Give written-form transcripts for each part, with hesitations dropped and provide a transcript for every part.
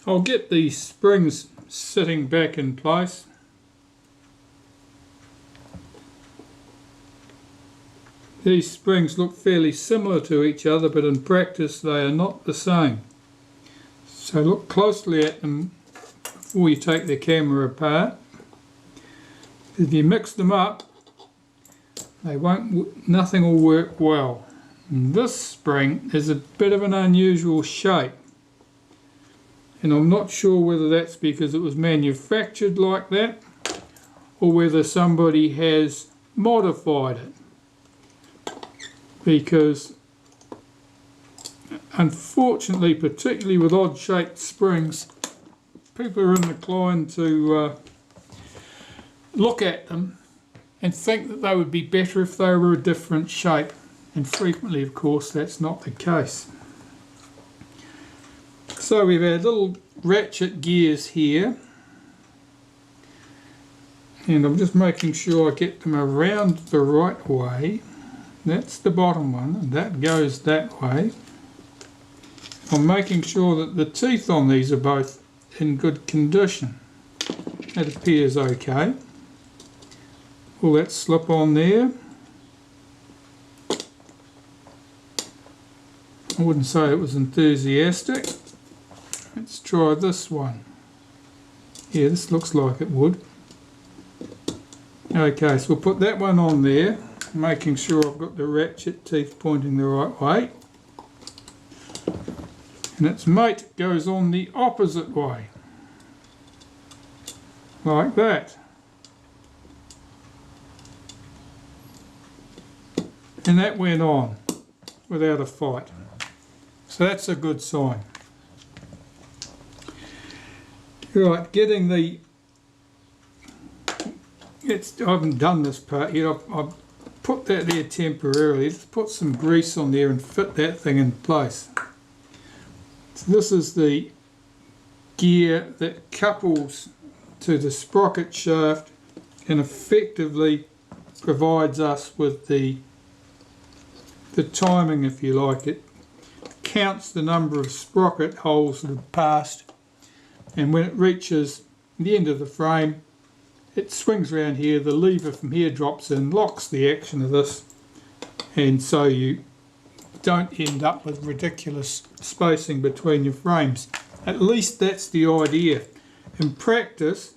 I'll get the springs sitting back in place. These springs look fairly similar to each other, but in practice they are not the same. So look closely at them before you take the camera apart. If you mix them up, nothing will work well. And this spring is a bit of an unusual shape, and I'm not sure whether that's because it was manufactured like that or whether somebody has modified it. Because unfortunately, particularly with odd shaped springs, people are inclined to look at them and think that they would be better if they were a different shape, and frequently of course that's not the case. So we've had little ratchet gears here, and I'm just making sure I get them around the right way. That's the bottom one, and that goes that way. I'm making sure that the teeth on these are both in good condition. That appears okay. Will that slip on there? I wouldn't say it was enthusiastic. Let's try this one. Yeah, this looks like it would. Okay, so we'll put that one on there, making sure I've got the ratchet teeth pointing the right way. And its mate goes on the opposite way, like that. And that went on without a fight. So that's a good sign. Right, getting the... I haven't done this part yet. I've put that there temporarily. Let's put some grease on there and fit that thing in place. So this is the gear that couples to the sprocket shaft and effectively provides us with the timing, if you like. It counts the number of sprocket holes that have passed, and when it reaches the end of the frame, it swings around here, the lever from here drops in, locks the action of this, and so you don't end up with ridiculous spacing between your frames. At least that's the idea. In practice,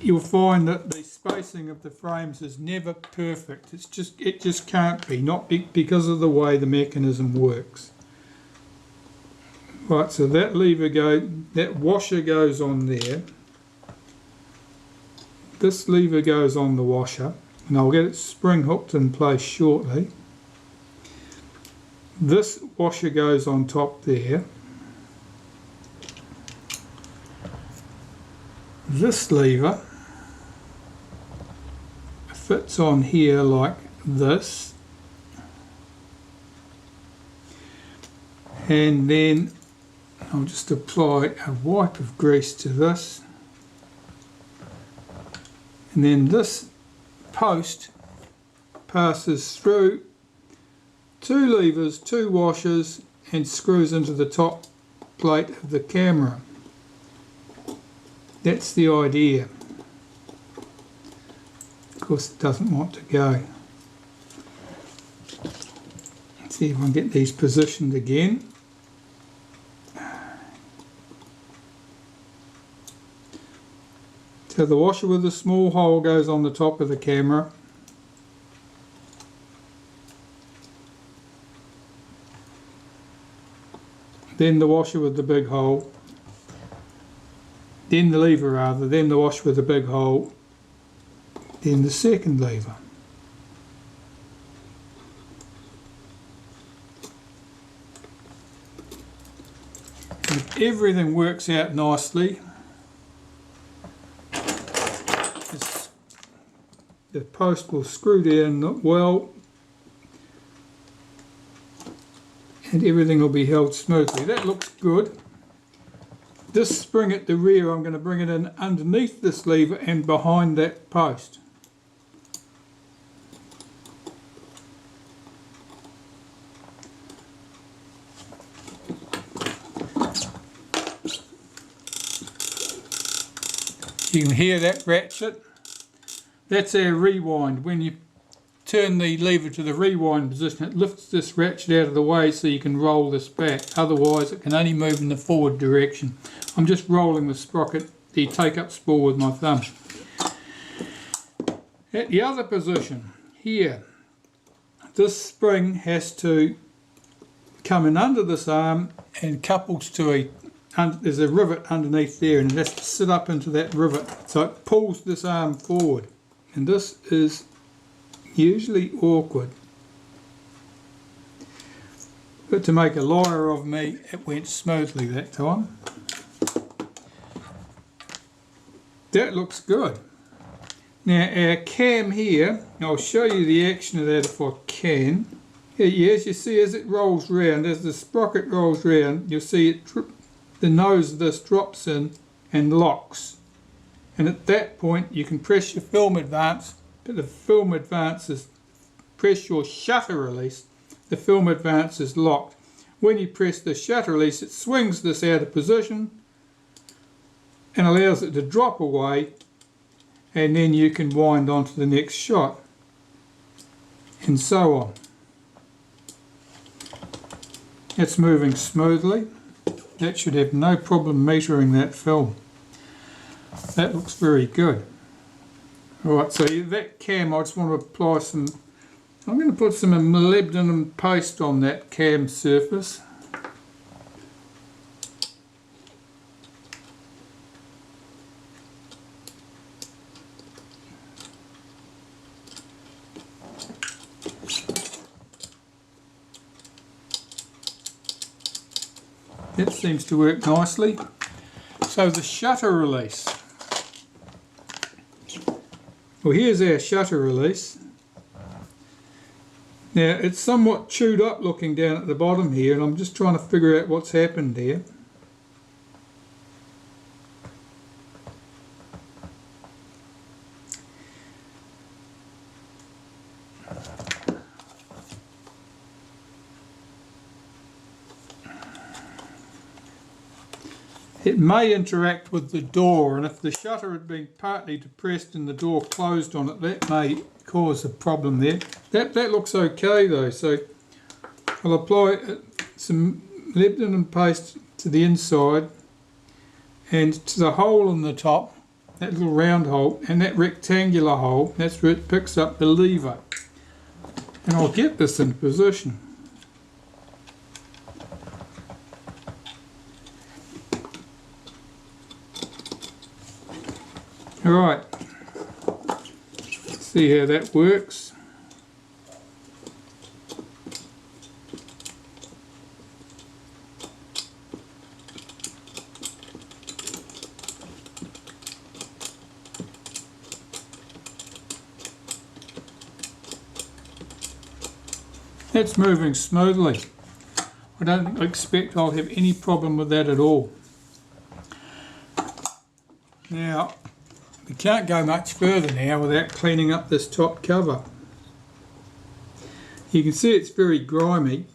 you'll find that the spacing of the frames is never perfect. It just can't be, not because of the way the mechanism works. Right, so that that washer goes on there. This lever goes on the washer, and I'll get it spring hooked in place shortly. This washer goes on top there. This lever fits on here like this, and then I'll just apply a wipe of grease to this, and then this post passes through two levers, two washers, and screws into the top plate of the camera. That's the idea. Of course it doesn't want to go. Let's see if I can get these positioned again. So the washer with the small hole goes on the top of the camera. Then the washer with the big hole. Then the lever rather, then the washer with the big hole. Then the second lever. If everything works out nicely, the post will screw down well, and everything will be held smoothly. That looks good. This spring at the rear, I'm going to bring it in underneath this lever and behind that post. You can hear that ratchet. That's our rewind. When you turn the lever to the rewind position, it lifts this ratchet out of the way so you can roll this back. Otherwise it can only move in the forward direction. I'm just rolling the sprocket, the take-up spool with my thumb. At the other position, here, this spring has to come in under this arm and couples to there's a rivet underneath there, and it has to sit up into that rivet. So it pulls this arm forward. And this is usually awkward. But to make a liar of me, it went smoothly that time. That looks good. Now our cam here, I'll show you the action of that if I can. Yeah, as you see, as it rolls round, as the sprocket rolls round, you'll see it, the nose of this drops in and locks. And at that point you can press your film advance, but the film advance is, press your shutter release, the film advance is locked. When you press the shutter release, it swings this out of position and allows it to drop away, and then you can wind on to the next shot, and so on. It's moving smoothly. That should have no problem measuring that film. That looks very good. Alright, so that cam, I just want to apply some, I'm going to put some molybdenum paste on that cam surface. That seems to work nicely. So the shutter release. Well, here's our shutter release. Now it's somewhat chewed up looking down at the bottom here, and I'm just trying to figure out what's happened there. It may interact with the door, and if the shutter had been partly depressed and the door closed on it, that may cause a problem there. That looks okay though, so I'll apply some molybdenum paste to the inside and to the hole in the top, that little round hole, and that rectangular hole. That's where it picks up the lever. And I'll get this in position. Alright, see how that works. That's moving smoothly. I don't expect I'll have any problem with that at all. Now, we can't go much further now without cleaning up this top cover. You can see it's very grimy,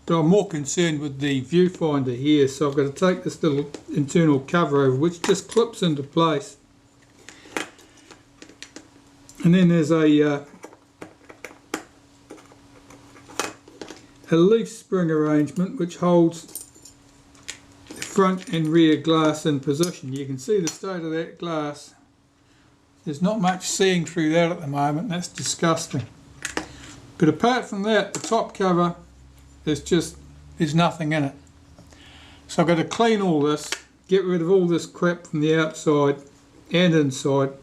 but I'm more concerned with the viewfinder here, so I've got to take this little internal cover over, which just clips into place. And then there's a leaf spring arrangement which holds the front and rear glass in position. You can see the state of that glass. There's not much seeing through that at the moment. That's disgusting. But apart from that, the top cover, there's nothing in it. So I've got to clean all this, get rid of all this crap from the outside and inside,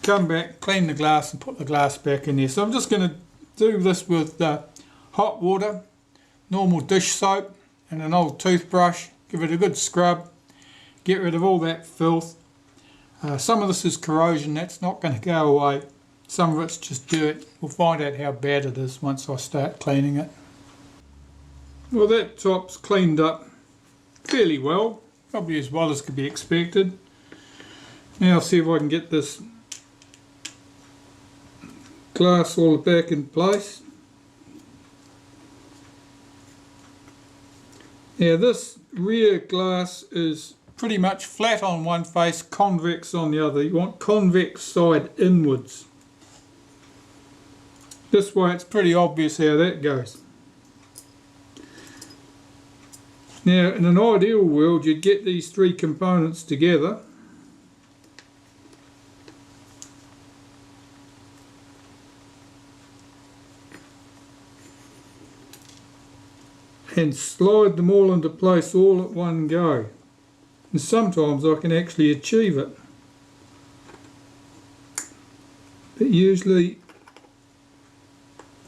come back, clean the glass and put the glass back in there. So I'm just going to do this with hot water, normal dish soap and an old toothbrush. Give it a good scrub, get rid of all that filth. Some of this is corrosion, that's not going to go away. Some of it's just dirt. We'll find out how bad it is once I start cleaning it. Well, that top's cleaned up fairly well, probably as well as could be expected. Now I'll see if I can get this glass all back in place. Now this rear glass is pretty much flat on one face, convex on the other. You want convex side inwards. This way it's pretty obvious how that goes. Now in an ideal world you'd get these three components together and slide them all into place all at one go. And sometimes I can actually achieve it. But usually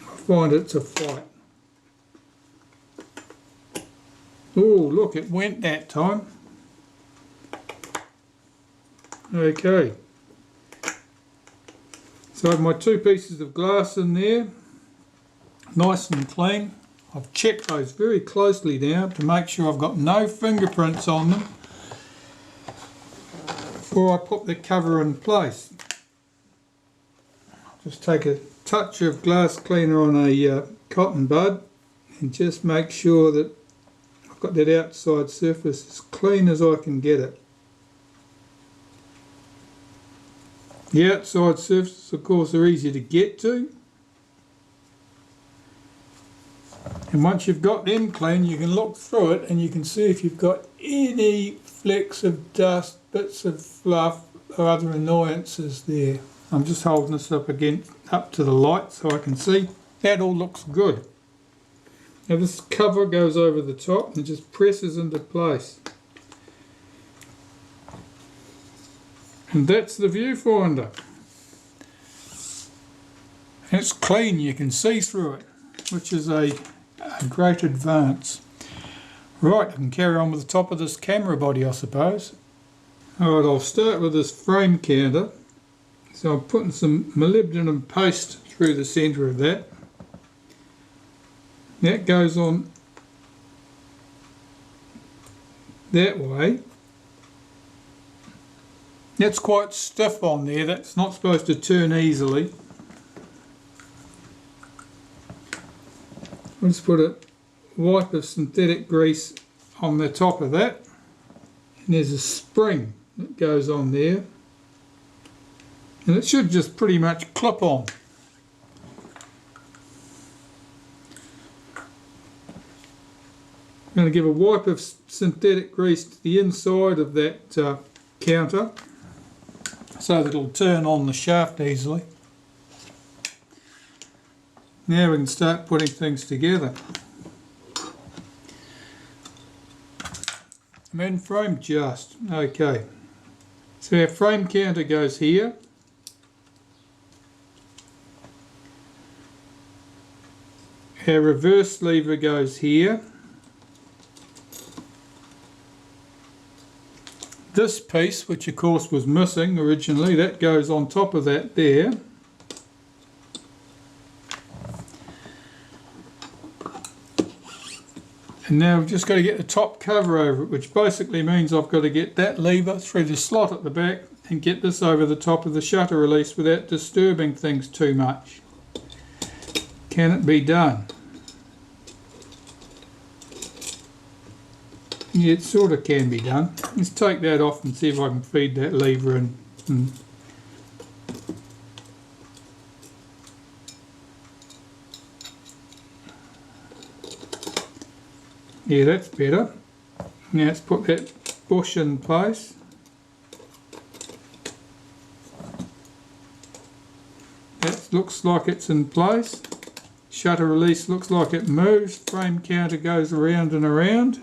I find it's a fight. Oh, look, it went that time. Okay. So I have my two pieces of glass in there, nice and clean. I've checked those very closely now to make sure I've got no fingerprints on them before I put the cover in place. Just take a touch of glass cleaner on a cotton bud and just make sure that I've got that outside surface as clean as I can get it. The outside surfaces of course are easy to get to, and once you've got them clean you can look through it and you can see if you've got any flecks of dust, bits of fluff or other annoyances there. I'm just holding this up to the light so I can see. That all looks good. Now this cover goes over the top and just presses into place. And that's the viewfinder. And it's clean, you can see through it, which is a great advance. Right, I can carry on with the top of this camera body, I suppose. Alright, I'll start with this frame counter. So I'm putting some molybdenum paste through the centre of that. That goes on that way. That's quite stiff on there, that's not supposed to turn easily. I'll just put a wipe of synthetic grease on the top of that. And there's a spring that goes on there. And it should just pretty much clip on. I'm going to give a wipe of synthetic grease to the inside of that counter so that it'll turn on the shaft easily. Now we can start putting things together. I'm in frame just. Okay. So our frame counter goes here. Our reverse lever goes here. This piece, which of course was missing originally, that goes on top of that there. And now we've just got to get the top cover over it, which basically means I've got to get that lever through the slot at the back and get this over the top of the shutter release without disturbing things too much. Can it be done? Yeah, it sort of can be done. Let's take that off and see if I can feed that lever in. Yeah, that's better. Now let's put that bush in place. That looks like it's in place. Shutter release looks like it moves. Frame counter goes around and around.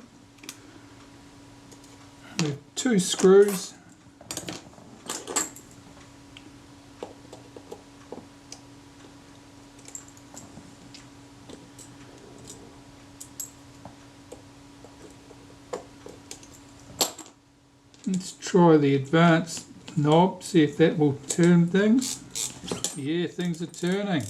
There are two screws. Let's try the advanced knob, see if that will turn things. Yeah, things are turning.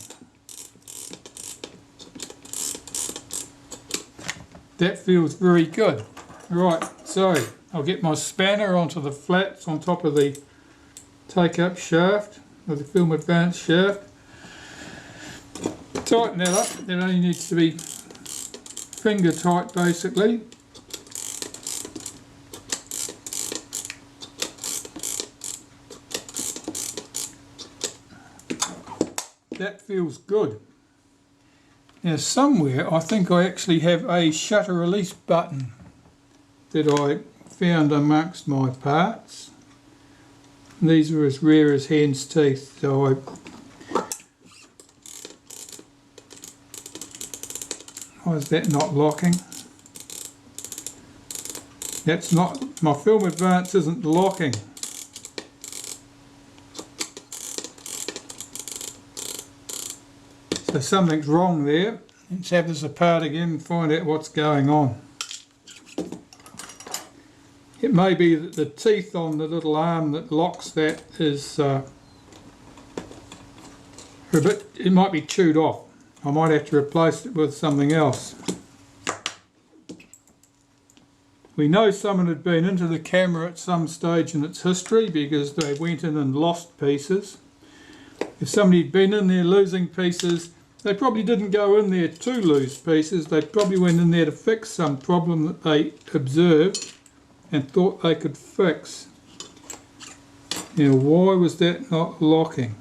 That feels very good. Right, so I'll get my spanner onto the flats on top of the take-up shaft, or the film advance shaft. Tighten that up, that only needs to be finger tight basically. that feels good. Now somewhere I think I actually have a shutter release button that I found amongst my parts. These are as rare as hen's teeth, so why is that not locking? That's not, my film advance isn't locking. So something's wrong there. Let's have this apart again and find out what's going on. It may be that the teeth on the little arm that locks that is it might be chewed off. I might have to replace it with something else. We know someone had been into the camera at some stage in its history because they went in and lost pieces. If somebody had been in there losing pieces, they probably didn't go in there to lose pieces. They probably went in there to fix some problem that they observed and thought they could fix. Now, why was that not locking?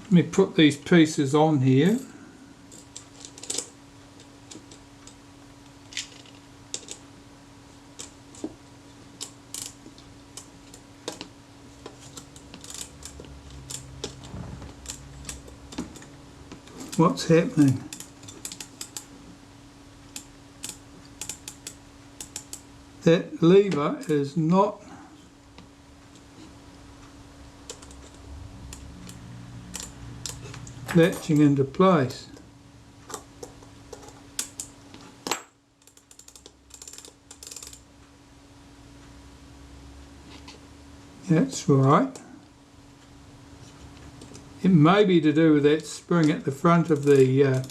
Let me put these pieces on here. What's happening? That lever is not latching into place. That's right. It may be to do with that spring at the front of the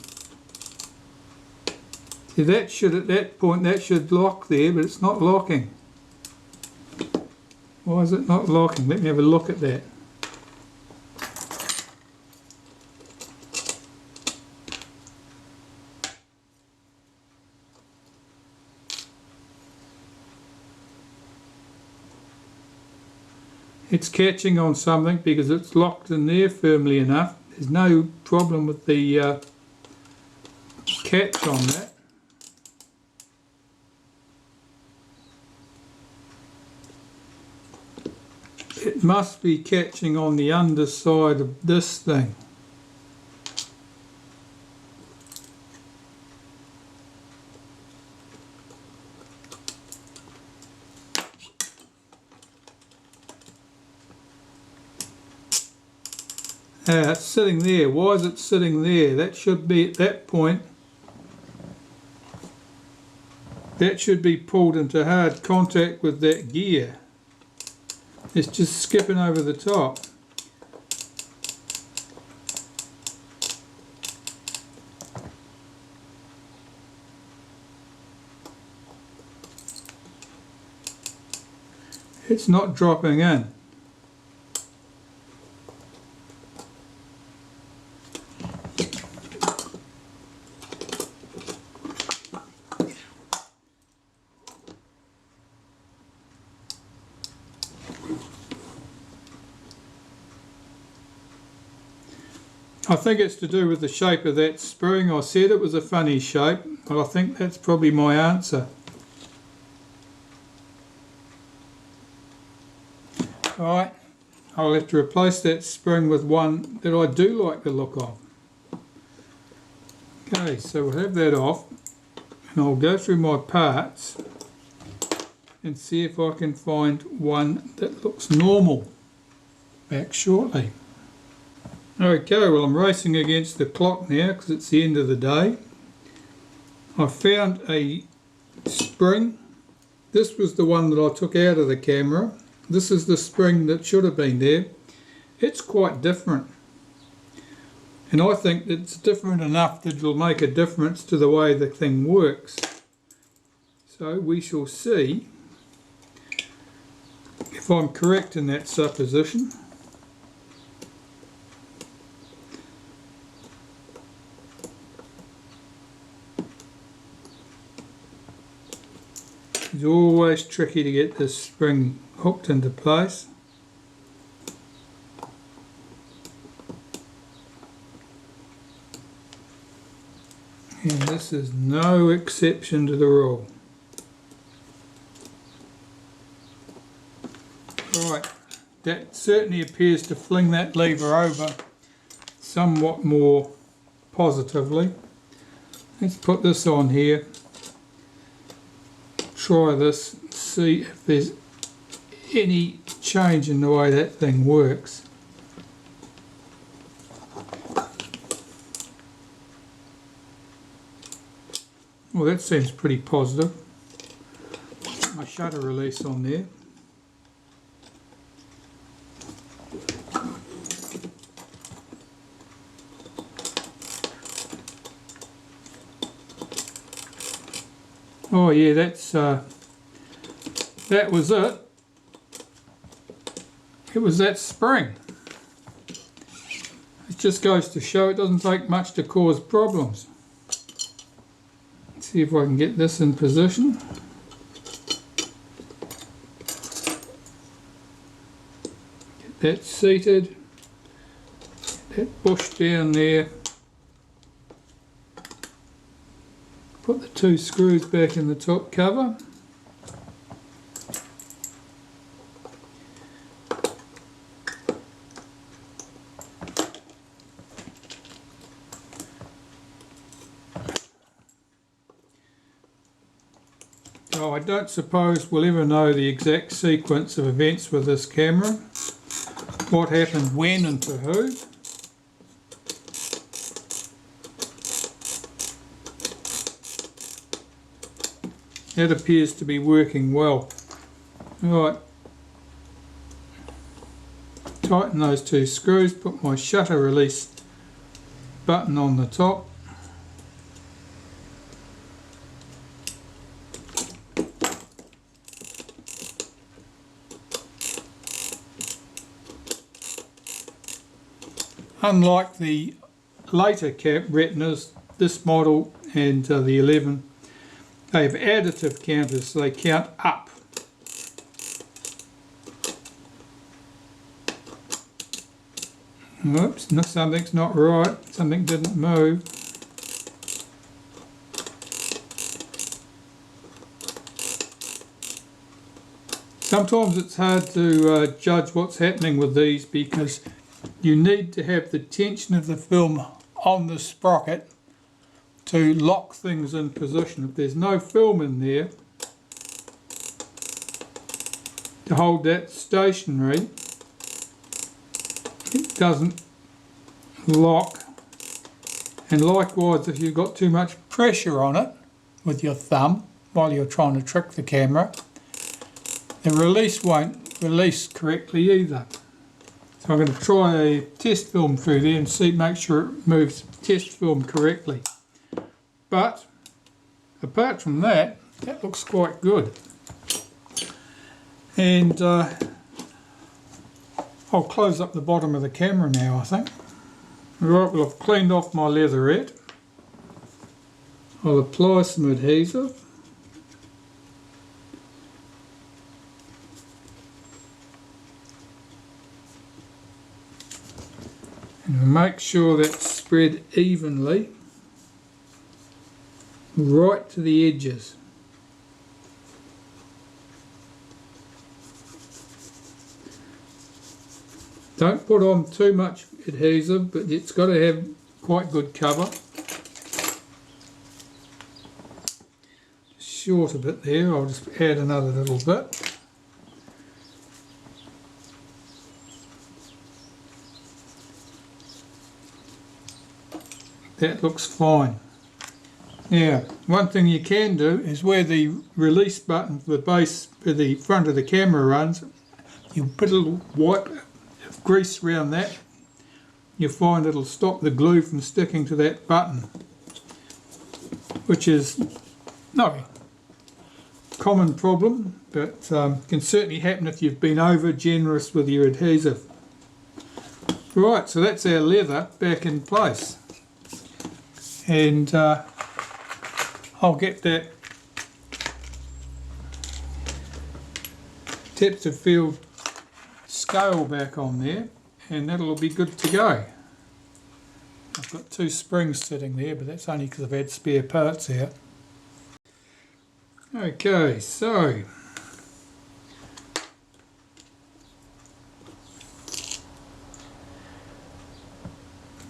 see, that should, at that point, that should lock there, but it's not locking. Why is it not locking? Let me have a look at that. It's catching on something because it's locked in there firmly enough. There's no problem with the catch on that. It must be catching on the underside of this thing. It's sitting there. Why is it sitting there? That should be at that point. That should be pulled into hard contact with that gear. It's just skipping over the top. It's not dropping in. I think it's to do with the shape of that spring. I said it was a funny shape, but I think that's probably my answer. Alright, I'll have to replace that spring with one that I do like the look of. Okay, so we'll have that off, and I'll go through my parts and see if I can find one that looks normal. Back shortly. Okay, well, I'm racing against the clock now because it's the end of the day. I found a spring. This was the one that I took out of the camera. This is the spring that should have been there. It's quite different. And I think it's different enough that it'll make a difference to the way the thing works. So we shall see if I'm correct in that supposition. It's always tricky to get this spring hooked into place. this is no exception to the rule. Right, that certainly appears to fling that lever over somewhat more positively. Let's put this on here, try this, see if there's any change in the way that thing works. Well, that seems pretty positive. Put my shutter release on there. Oh yeah, that was it. It was that spring. It just goes to show it doesn't take much to cause problems. Let's see if I can get this in position. Get that seated. Get that bush down there. Put the two screws back in the top cover. Oh, I don't suppose we'll ever know the exact sequence of events with this camera. What happened when and to who. That appears to be working well. Right, tighten those two screws, put my shutter release button on the top. Unlike the later Retinas, this model and the 11, they have additive counters, so they count up. Oops, something's not right, something didn't move. Sometimes it's hard to judge what's happening with these because you need to have the tension of the film on the sprocket to lock things in position. If there's no film in there to hold that stationary, it doesn't lock. And likewise, if you've got too much pressure on it with your thumb while you're trying to trick the camera, the release won't release correctly either. So I'm going to try a test film through there and make sure it moves test film correctly. But apart from that, that looks quite good. And I'll close up the bottom of the camera now, I think. Right, well, I've cleaned off my leatherette. I'll apply some adhesive. And make sure that's spread evenly right to the edges. Don't put on too much adhesive, but it's got to have quite good cover. Short a bit there, I'll just add another little bit. That looks fine. Now, one thing you can do is where the release button for the base for the front of the camera runs, you put a little wipe of grease around that. You'll find it'll stop the glue from sticking to that button, which is not a common problem, but can certainly happen if you've been over generous with your adhesive. Right, so that's our leather back in place. And I'll get that depth of field scale back on there, and that'll be good to go. I'll I've got 2 springs sitting there, but that's only because I've had spare parts out. Okay, so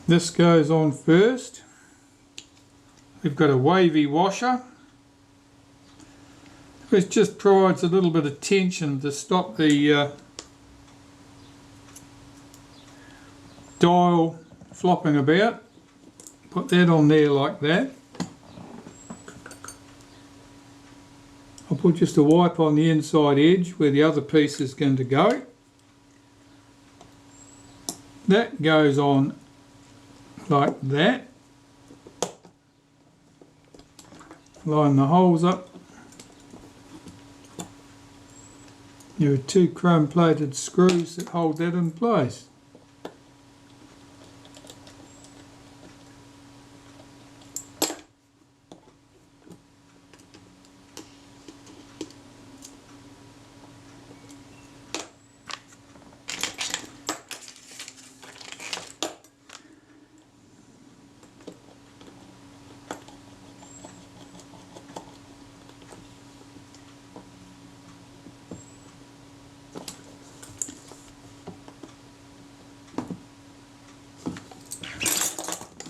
this goes on first. We've got a wavy washer, which just provides a little bit of tension to stop the dial flopping about. Put that on there like that. I'll put just a wipe on the inside edge where the other piece is going to go. That goes on like that. Line the holes up. There are 2 chrome plated screws that hold that in place.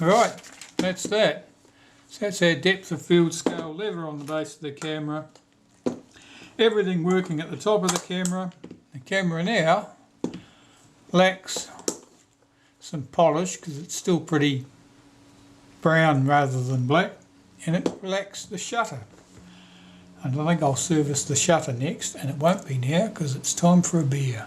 Right, that's that. So that's our depth of field scale lever on the base of the camera. Everything working at the top of the camera. The camera now lacks some polish because it's still pretty brown rather than black, and it lacks the shutter. And I think I'll service the shutter next, and it won't be now because it's time for a beer.